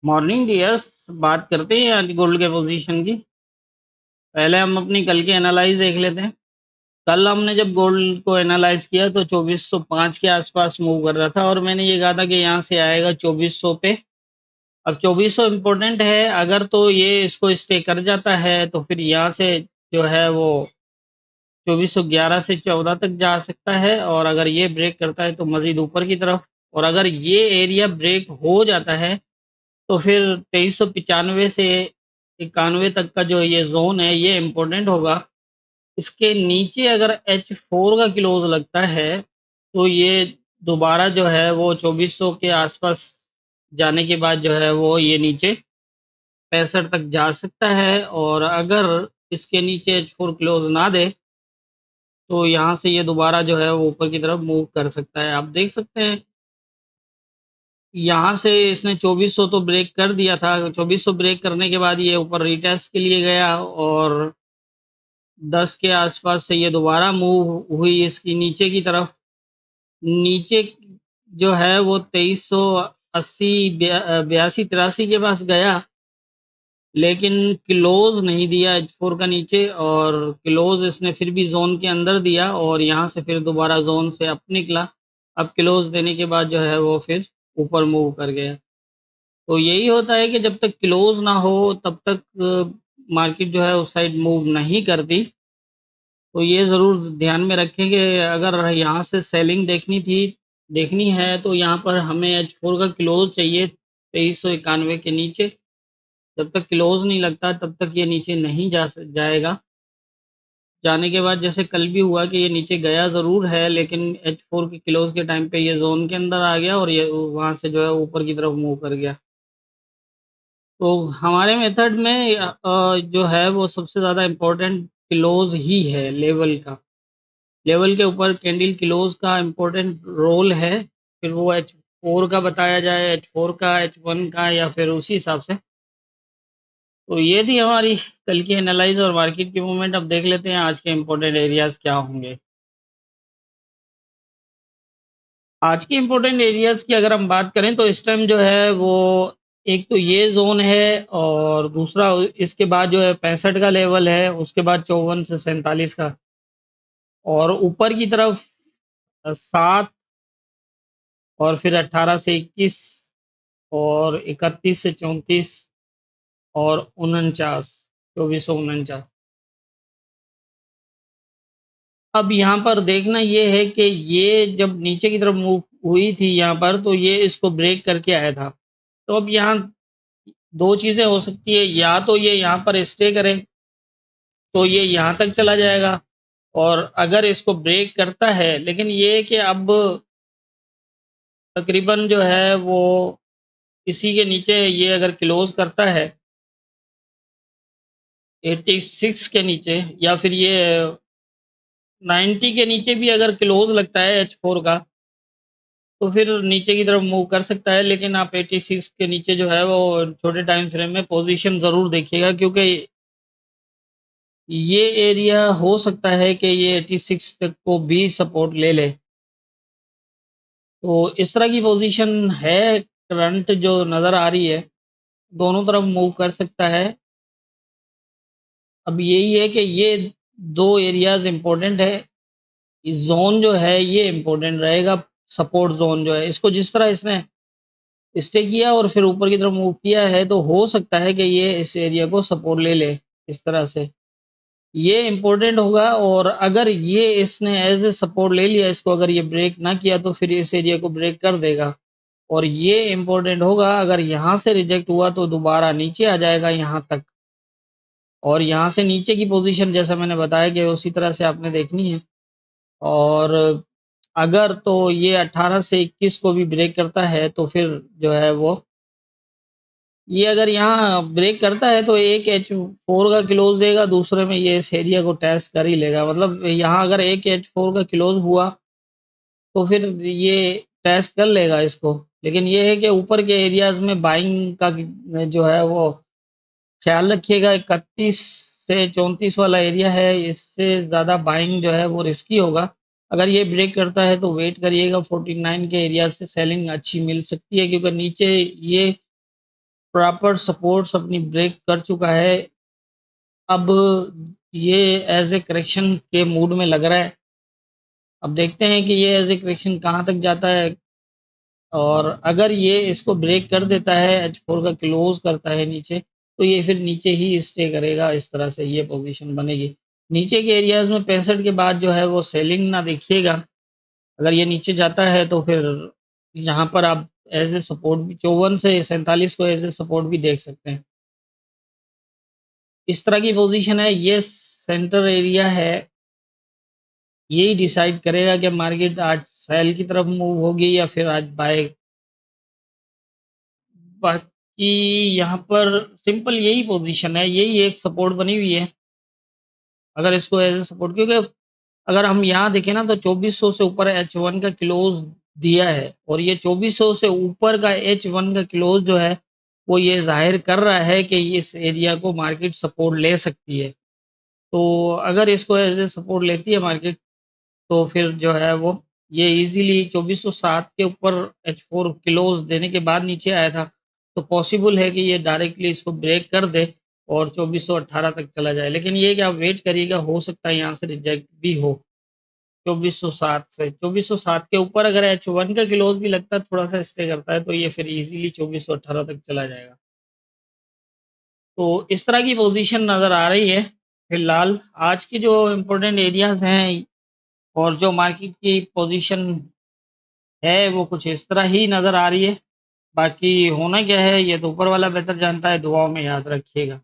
Morning dears. बात करते हैं आज गोल्ड के पोजीशन की। पहले हम अपनी कल की एनालाइज देख लेते हैं। कल हमने जब गोल्ड को एनालाइज किया तो 2405 के आसपास मूव कर रहा था और मैंने ये कहा था कि यहाँ से आएगा 2400 पे। अब 2400 इम्पोर्टेंट है, अगर तो ये इसको स्टे कर जाता है तो फिर यहाँ से जो है वो 2411 से 14 तक जा सकता है, और अगर ये ब्रेक करता है तो मजीद ऊपर की तरफ। और अगर ये एरिया ब्रेक हो जाता है तो फिर 2395 से 91 तक का जो ये जोन है ये इम्पोर्टेंट होगा। इसके नीचे अगर H4 का क्लोज लगता है तो ये दोबारा जो है वो 2400 के आसपास जाने के बाद जो है वो ये नीचे 65 तक जा सकता है। और अगर इसके नीचे H4 क्लोज ना दे तो यहाँ से ये दोबारा जो है वो ऊपर की तरफ मूव कर सकता है। आप देख सकते हैं यहाँ से इसने 2400 तो ब्रेक कर दिया था। 2400 ब्रेक करने के बाद ये ऊपर रिटेस्ट के लिए गया और 10 के आसपास से ये दोबारा मूव हुई इसकी नीचे की तरफ। नीचे जो है वो 2380 82 83 के पास गया, लेकिन क्लोज नहीं दिया H4 का नीचे, और क्लोज इसने फिर भी जोन के अंदर दिया और यहाँ से फिर दोबारा जोन से अप निकला। अब क्लोज देने के बाद जो है वो फिर ऊपर मूव कर गया। तो यही होता है कि जब तक क्लोज ना हो तब तक मार्केट जो है उस साइड मूव नहीं करती। तो ये ज़रूर ध्यान में रखें कि अगर यहाँ से सेलिंग देखनी है तो यहाँ पर हमें H4 का क्लोज चाहिए 2391 के नीचे। जब तक क्लोज नहीं लगता तब तक ये नीचे नहीं जाएगा। जाने के बाद जैसे कल भी हुआ कि ये नीचे गया ज़रूर है, लेकिन H4 के क्लोज के टाइम पे ये जोन के अंदर आ गया और ये वहाँ से जो है ऊपर की तरफ मूव कर गया। तो हमारे मेथड में जो है वो सबसे ज़्यादा इम्पोर्टेंट क्लोज ही है लेवल का। लेवल के ऊपर कैंडल क्लोज का इम्पोर्टेंट रोल है। फिर वो H4 का बताया जाए, H4 का, H1 का, या फिर उसी हिसाब से। तो ये थी हमारी कल की एनालाइज और मार्केट की मूवमेंट। अब देख लेते हैं आज के इम्पोर्टेंट एरियाज क्या होंगे। आज के इम्पोर्टेंट एरियाज की अगर हम बात करें तो इस टाइम जो है वो एक तो ये जोन है, और दूसरा इसके बाद जो है 65 का लेवल है, उसके बाद 54 से 47 का, और ऊपर की तरफ 7, और फिर 18 से 21, और 31 से 34, और 49, 2449। अब यहाँ पर देखना ये है कि ये जब नीचे की तरफ मूव हुई थी यहाँ पर तो ये इसको ब्रेक करके आया था। तो अब यहाँ दो चीज़ें हो सकती है, या तो ये यहाँ पर स्टे करे तो ये यहाँ तक चला जाएगा, और अगर इसको ब्रेक करता है, लेकिन ये कि अब तकरीबन जो है वो इसी के नीचे ये अगर क्लोज करता है 86 के नीचे, या फिर ये 90 के नीचे भी अगर क्लोज लगता है H4 का तो फिर नीचे की तरफ मूव कर सकता है। लेकिन आप 86 के नीचे जो है वो छोटे टाइम फ्रेम में पोजीशन ज़रूर देखिएगा, क्योंकि ये एरिया हो सकता है कि ये 86 तक को भी सपोर्ट ले ले। तो इस तरह की पोजीशन है करंट जो नज़र आ रही है, दोनों तरफ मूव कर सकता है। अब यही है कि ये दो एरियाज इम्पोर्टेंट है। जोन जो है ये इम्पोर्टेंट रहेगा। सपोर्ट जोन जो है, इसको जिस तरह इसने स्टे किया और फिर ऊपर की तरफ मूव किया है तो हो सकता है कि ये इस एरिया को सपोर्ट ले ले इस तरह से। ये इम्पोर्टेंट होगा, और अगर ये इसने एज ए सपोर्ट ले लिया इसको, अगर ये ब्रेक ना किया तो फिर इस एरिया को ब्रेक कर देगा। और ये इम्पोर्टेंट होगा, अगर यहाँ से रिजेक्ट हुआ तो दोबारा नीचे आ जाएगा यहाँ तक, और यहाँ से नीचे की पोजीशन जैसा मैंने बताया कि उसी तरह से आपने देखनी है। और अगर तो ये 18 से 21 को भी ब्रेक करता है तो फिर जो है वो ये अगर यहाँ ब्रेक करता है तो एक H4 का क्लोज देगा, दूसरे में ये इस एरिया को टेस्ट कर ही लेगा। मतलब यहाँ अगर एक H4 का क्लोज हुआ तो फिर ये टेस्ट कर लेगा इसको। लेकिन ये है कि ऊपर के एरियाज में बाइंग का जो है वो ख्याल रखिएगा। 31 से 34 वाला एरिया है, इससे ज़्यादा बाइंग जो है वो रिस्की होगा। अगर ये ब्रेक करता है तो वेट करिएगा, 49 के एरिया से सेलिंग अच्छी मिल सकती है, क्योंकि नीचे ये प्रॉपर सपोर्ट्स अपनी ब्रेक कर चुका है। अब ये एज ए करेक्शन के मूड में लग रहा है। अब देखते हैं कि ये एज ए करेक्शन कहाँ तक जाता है, और अगर ये इसको ब्रेक कर देता है, H4 का क्लोज करता है नीचे, तो ये फिर नीचे ही स्टे करेगा। इस तरह से ये पोजीशन बनेगी। नीचे के एरियाज में 65 के बाद जो है वो सेलिंग ना देखिएगा। अगर ये नीचे जाता है तो फिर यहाँ पर आप एज ए सपोर्ट भी 54 से 47 को एज ए सपोर्ट भी देख सकते हैं। इस तरह की पोजीशन है। ये सेंटर एरिया है, यही डिसाइड करेगा कि मार्केट आज सेल की तरफ मूव होगी या फिर आज बाय। बाकी यहाँ पर सिंपल यही पोजीशन है, यही एक सपोर्ट बनी हुई है। अगर इसको एज ए सपोर्ट, क्योंकि अगर हम यहाँ देखें ना तो 2400 से ऊपर H1 का क्लोज दिया है, और ये 2400 से ऊपर का H1 का क्लोज जो है वो ये जाहिर कर रहा है कि इस एरिया को मार्केट सपोर्ट ले सकती है। तो अगर इसको एज ए सपोर्ट लेती है मार्केट, तो फिर जो है वो ये इजीली 2407 के ऊपर H4 क्लोज देने के बाद नीचे आया था, तो पॉसिबल है कि ये डायरेक्टली इसको ब्रेक कर दे और 2418 तक चला जाए। लेकिन ये कि आप वेट करिएगा, हो सकता है यहाँ से रिजेक्ट भी हो। 2407 से 2407 के ऊपर अगर H1 का क्लोज भी लगता है, थोड़ा सा स्टे करता है, तो ये फिर इजीली 2418 तक चला जाएगा। तो इस तरह की पोजीशन नज़र आ रही है फिलहाल। आज की जो इम्पोर्टेंट एरियाज हैं और जो मार्केट की पोजीशन है वो कुछ इस तरह ही नज़र आ रही है। बाकी होना क्या है ये तो ऊपर वाला बेहतर जानता है, दुआओं में याद रखिएगा।